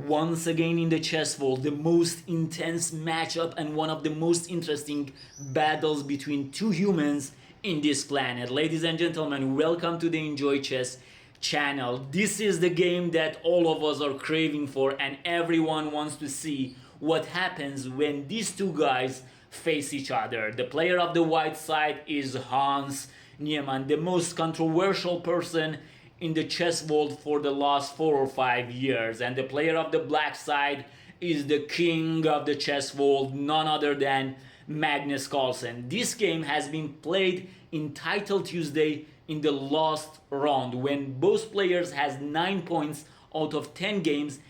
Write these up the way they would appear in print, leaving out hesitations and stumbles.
Once again in the chess world, the most intense matchup and one of the most interesting battles between two humans in this planet. Ladies and gentlemen, welcome to the Enjoy Chess channel. This is the game that all of us are craving for, and everyone wants to see what happens when these two guys face each other. The player of the white side is Hans Niemann, the most controversial person in the chess world for the last 4 or 5 years, and the player of the black side is the king of the chess world, none other than Magnus Carlsen. This game has been played in Title Tuesday in the last round when both players has 9 points out of 10 games,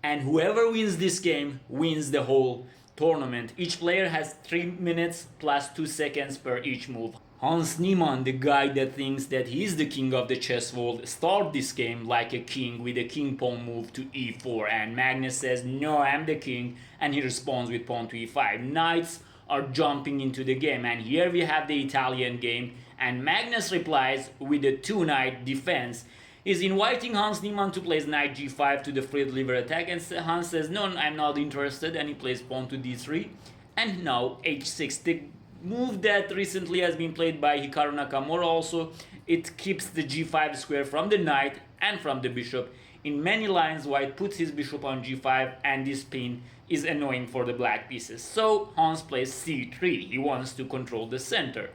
and whoever wins this game wins the whole tournament. Each player has 3 minutes plus 2 seconds per each move. Hans Niemann, the guy that thinks that he is the king of the chess world, start this game like a king with a king pawn move to e4, and Magnus says no, I'm the king, and he responds with pawn to e5. Knights are jumping into the game, and here we have the Italian game, and Magnus replies with a 2-knight defense. He's inviting Hans Niemann to play knight g5 to the freed liver attack, and Hans says no, I'm not interested, and he plays pawn to d3, and now h6. The move that recently has been played by Hikaru Nakamura also, it keeps the g5 square from the knight and from the bishop. In many lines, white puts his bishop on g5, and this pin is annoying for the black pieces. So Hans plays c3, he wants to control the center.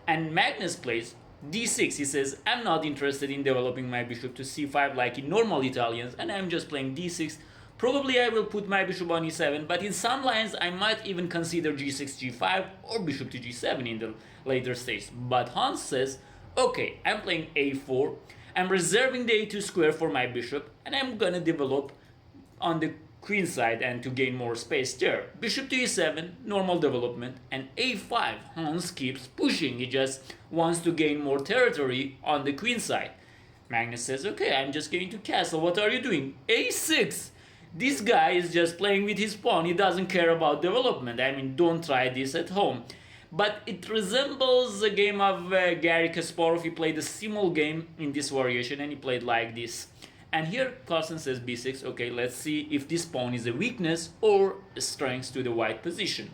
And Magnus plays d6, he says I'm not interested in developing my bishop to c5 like in normal Italians, and I'm just playing d6. Probably I will put my bishop on e7, but in some lines I might even consider g6, g5 or bishop to g7 in the later stage. But Hans says, okay, I'm playing a4, I'm reserving the a2 square for my bishop, and I'm gonna develop on the queen side and to gain more space there. Bishop to e7, normal development, and a5. Hans keeps pushing, he just wants to gain more territory on the queen side. Magnus says, okay, I'm just going to castle, what are you doing? a6! This guy is just playing with his pawn, he doesn't care about development. I mean, don't try this at home. But it resembles a game of Garry Kasparov. He played a similar game in this variation, and he played like this. And here Carlsen says b6, okay, let's see if this pawn is a weakness or a strength to the white position.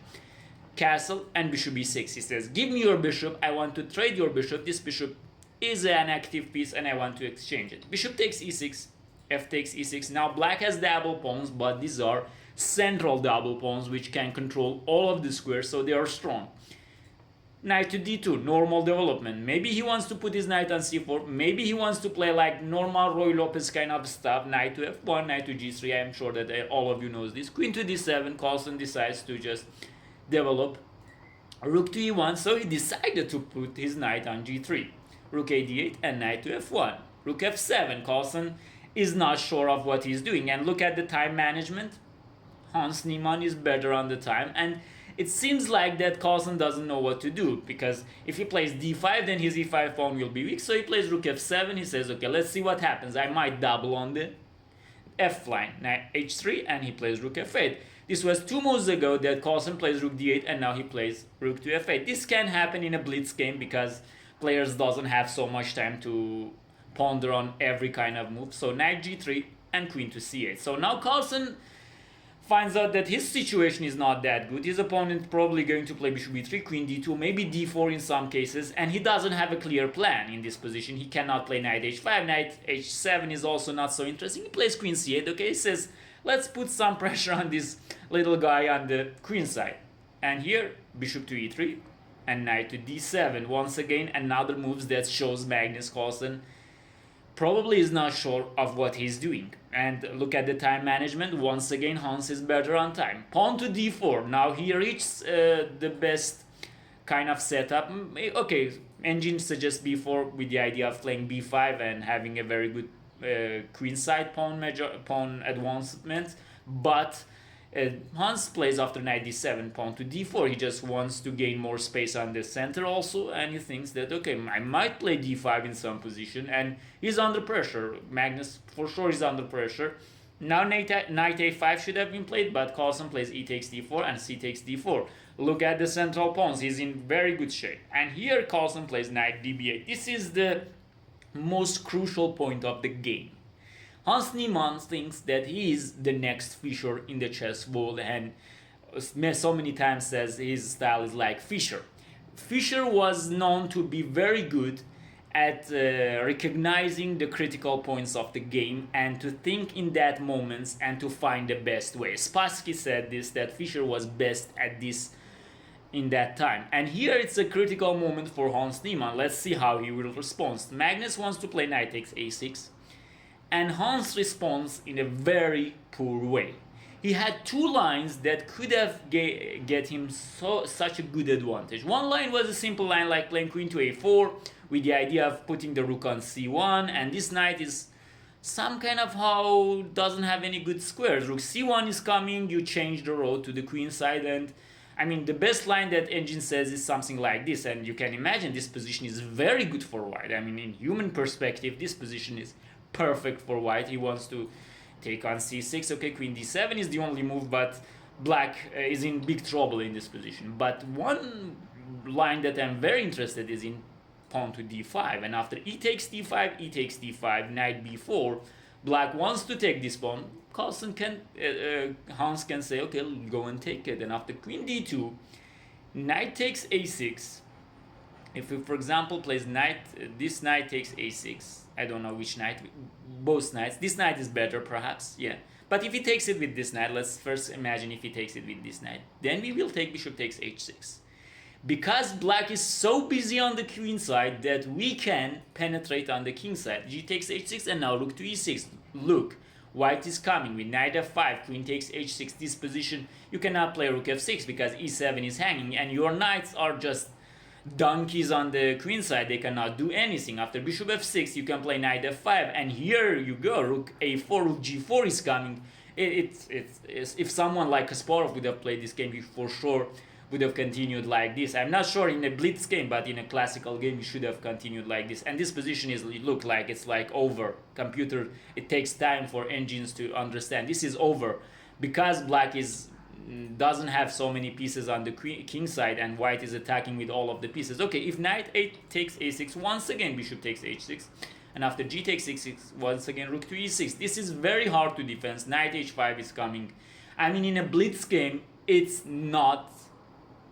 Castle and bishop b6, he says, give me your bishop, I want to trade your bishop, this bishop is an active piece and I want to exchange it. Bishop takes e6, f takes e6. Now black has double pawns, but these are central double pawns which can control all of the squares, so they are strong. Knight to d2, normal development. Maybe he wants to put his knight on c4, maybe he wants to play like normal Roy Lopez kind of stuff, knight to f1, knight to g3, I'm sure that all of you knows this. Queen to d7, Carlsen decides to just develop rook to e1, so he decided to put his knight on g3. Rook a d8 and knight to f1. Rook f7, Carlsen is not sure of what he's doing, and look at the time management. Hans Niemann is better on the time, and it seems like that Carlsen doesn't know what to do, because if he plays d5 then his e5 pawn will be weak, so he plays rook f7. He says okay, let's see what happens, I might double on the f line, knight h3, and he plays rook f8. This was 2 moves ago that Carlsen plays rook d8, and now he plays rook to f8. This can happen in a blitz game because players doesn't have so much time to ponder on every kind of move. So knight g3 and queen to c8. So now Carlsen finds out that his situation is not that good. His opponent probably going to play bishop b3, queen d2, maybe d4 in some cases, and he doesn't have a clear plan in this position. He cannot play knight h5, knight h7 is also not so interesting. He plays queen c8, okay, he says let's put some pressure on this little guy on the queen side. And here bishop to e3 and knight to d7. Once again another moves that shows Magnus Carlsen probably is not sure of what he's doing. And look at the time management. Once again Hans is better on time. Pawn to d4. Now he reaches the best kind of setup. Okay, engine suggests b4 with the idea of playing b5 and having a very good queenside pawn advancement, but Hans plays after knight d7, pawn to d4. He just wants to gain more space on the center also, and he thinks that okay, I might play d5 in some position, and he's under pressure. Magnus for sure is under pressure. Now knight a5 should have been played, but Carlsen plays e takes d4 and c takes d4. Look at the central pawns, he's in very good shape. And here Carlsen plays knight db8. This is the most crucial point of the game. Hans Niemann thinks that he is the next Fischer in the chess world, and so many times says his style is like Fischer. Fischer was known to be very good at recognizing the critical points of the game and to think in that moments and to find the best way. Spassky said this, that Fischer was best at this in that time. And here it's a critical moment for Hans Niemann. Let's see how he will respond. Magnus wants to play knight takes a6, and Hans responds in a very poor way. He had two lines that could have get him such a good advantage. One line was a simple line like playing queen to a4 with the idea of putting the rook on c1, and this knight is some kind of how doesn't have any good squares. Rook c1 is coming, you change the road to the queen side, and I mean the best line that engine says is something like this, and you can imagine this position is very good for white. I mean in human perspective this position is perfect for white. He wants to take on c6, okay, queen d7 is the only move, but black is in big trouble in this position. But one line that I'm very interested is in pawn to d5, and after e takes d5, e takes d5, knight b4, black wants to take this pawn. Carlsen can, Hans can say, okay, go and take it, and after queen d2, knight takes a6. If we, for example, plays knight, this knight takes a6. I don't know which knight, both knights. This knight is better, perhaps, yeah. But if he takes it with this knight, let's first imagine if he takes it with this knight. Then we will take bishop takes h6. Because black is so busy on the queen side that we can penetrate on the king side. G takes h6, and now rook to e6. Look, white is coming with knight f5, queen takes h6. This position, you cannot play rook f6 because e7 is hanging, and your knights are just donkeys on the queen side. They cannot do anything. After bishop f6 you can play knight f5, and here you go, rook a4, rook g4 is coming. It's if someone like Kasparov would have played this game, he for sure would have continued like this. I'm not sure in a blitz game, but in a classical game you should have continued like this. And this position is, it look like it's like over. Computer, it takes time for engines to understand this is over, because black doesn't have so many pieces on the king side, and white is attacking with all of the pieces. Okay, if knight 8 takes a6, once again bishop takes h6, and after g takes h6, once again rook to e6. This is very hard to defend. Knight h5 is coming. I mean in a blitz game it's not,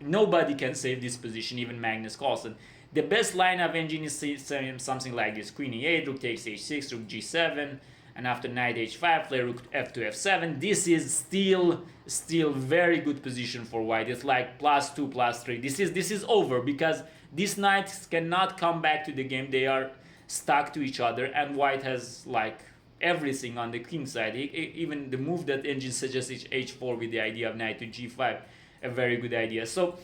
nobody can save this position, even Magnus Carlsen. The best line of engine is saying something like this: queen e8, rook takes h6, rook g7, and after knight h5 play rook f2 f7. This is still very good position for white. It's like +2 +3. This is over, because these knights cannot come back to the game. They are stuck to each other, and white has like everything on the king side. Even the move that engine suggests is h4 with the idea of knight to g5, a very good idea. So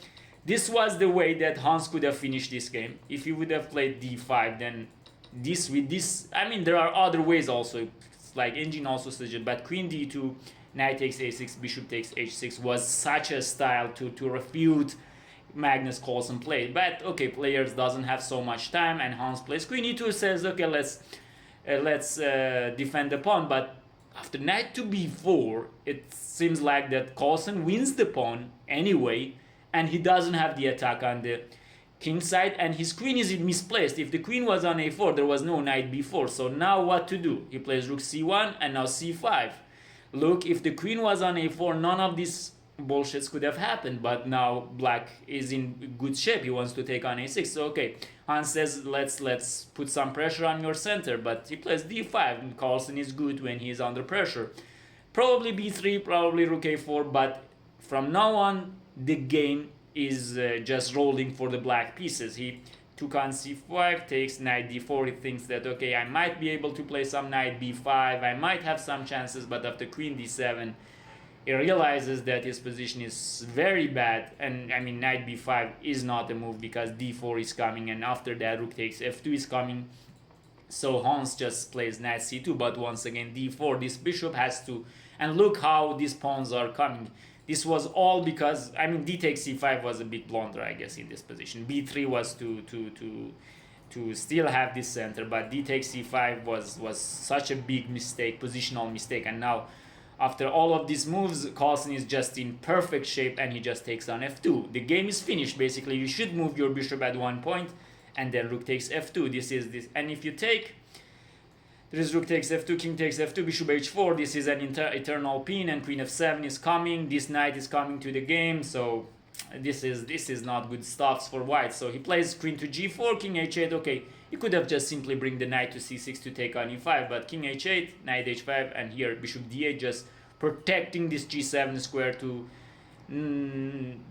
this was the way that Hans could have finished this game. If he would have played d5, then this with this, I mean there are other ways also, like engine also suggested, but queen d2, knight takes a6, bishop takes h6 was such a style to refute Magnus Carlsen played. But okay, players doesn't have so much time, and Hans plays queen e2, says okay, let's defend the pawn. But after knight to b4, it seems like that Carlsen wins the pawn anyway, and he doesn't have the attack on the king side, and his queen is misplaced. If the queen was on a4, there was no knight b4. So now what to do? He plays rook c1 and now c5. Look, if the queen was on a4, none of these bullshits could have happened, but now black is in good shape. He wants to take on a6. So okay, Hans says let's put some pressure on your center, but he plays d5, and Carlsen is good when he is under pressure. Probably b3, probably rook a4, but from now on the game is just rolling for the black pieces. He took on c5, takes knight d4. He thinks that okay, I might be able to play some knight b5, I might have some chances, but after queen d7 he realizes that his position is very bad, and I mean knight b5 is not a move because d4 is coming, and after that rook takes f2 is coming. So Hans just plays knight c2, but once again d4, this bishop has to, and look how these pawns are coming. This was all because, I mean, d takes c5 was a big blunder, I guess, in this position. b3 was to still have this center, but d takes c5 was such a big mistake, positional mistake. And now, after all of these moves, Carlsen is just in perfect shape, and he just takes on f2. The game is finished, basically. You should move your bishop at one point, and then rook takes f2. This is this, and if you take, There is rook takes f2, king takes f2, bishop h4. This is an eternal pin, and queen f7 is coming. This knight is coming to the game, so this is not good stuffs for white. So he plays queen to g4, king h8. Okay, he could have just simply bring the knight to c6 to take on e5, but king h8, knight h5, and here bishop d8, just protecting this g7 square to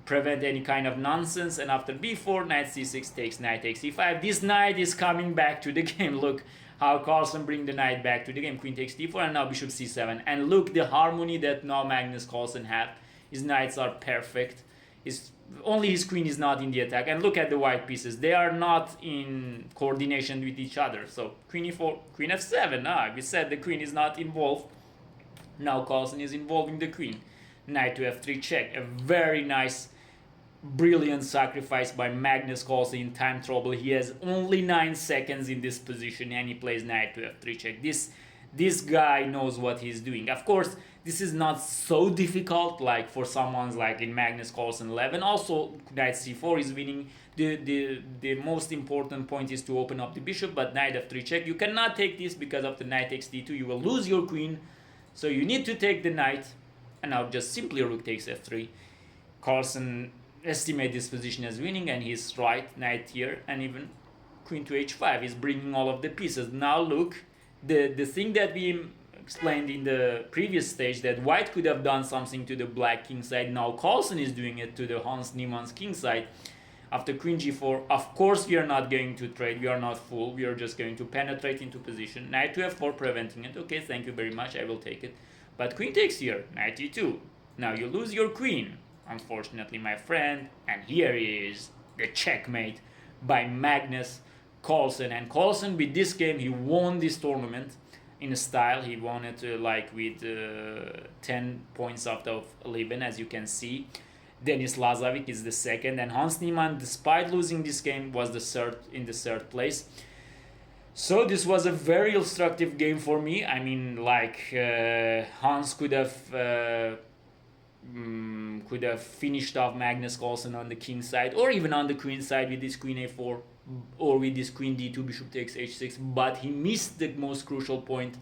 prevent any kind of nonsense. And after b4, knight c6 takes, knight takes e5. This knight is coming back to the game. Look how Carlsen bring the knight back to the game. Queen takes d4, and now bishop c7. And look the harmony that now Magnus Carlsen have. His knights are perfect. Only his queen is not in the attack. And look at the white pieces. They are not in coordination with each other. So queen e4, queen f7. We said the queen is not involved. Now Carlsen is involving the queen. Knight to f3 check. A very nice, brilliant sacrifice by Magnus Carlsen in time trouble. He has only 9 seconds in this position, and he plays knight to f3 check. This guy knows what he's doing. Of course, this is not so difficult like for someone's like in Magnus Carlsen 11. Also, knight c4 is winning. The most important point is to open up the bishop, but knight f3 check. You cannot take this because of the knight takes d2. You will lose your queen, so you need to take the knight. And now just simply rook takes f3. Carlsen estimate this position as winning, and he's right. Knight here, and even queen to h5 is bringing all of the pieces. Now look, the thing that we explained in the previous stage, that white could have done something to the black king side. Now Carlsen is doing it to the Hans Niemann's king side. After queen g4, of course we are not going to trade. We are not fool. We are just going to penetrate into position. Knight to f4 preventing it. Okay, thank you very much. I will take it. But queen takes here, knight e2. Now you lose your queen, unfortunately, my friend. And here is the checkmate by Magnus Carlsen. And Carlsen, with this game, he won this tournament in style. He won it like with 10 points out of 11, as you can see. Denis Lazovic is the second, and Hans Niemann, despite losing this game, was in the third place. So this was a very instructive game for me. I mean, like Hans could have finished off Magnus Carlsen on the king side, or even on the queen side with this queen a4, or with this queen d2, bishop takes h6. But he missed the most crucial point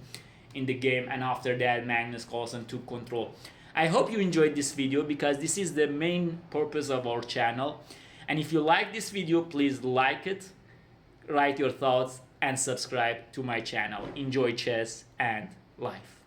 in the game, and after that Magnus Carlsen took control. I hope you enjoyed this video, because this is the main purpose of our channel. And if you like this video, please like it, write your thoughts, and subscribe to my channel. Enjoy chess and life.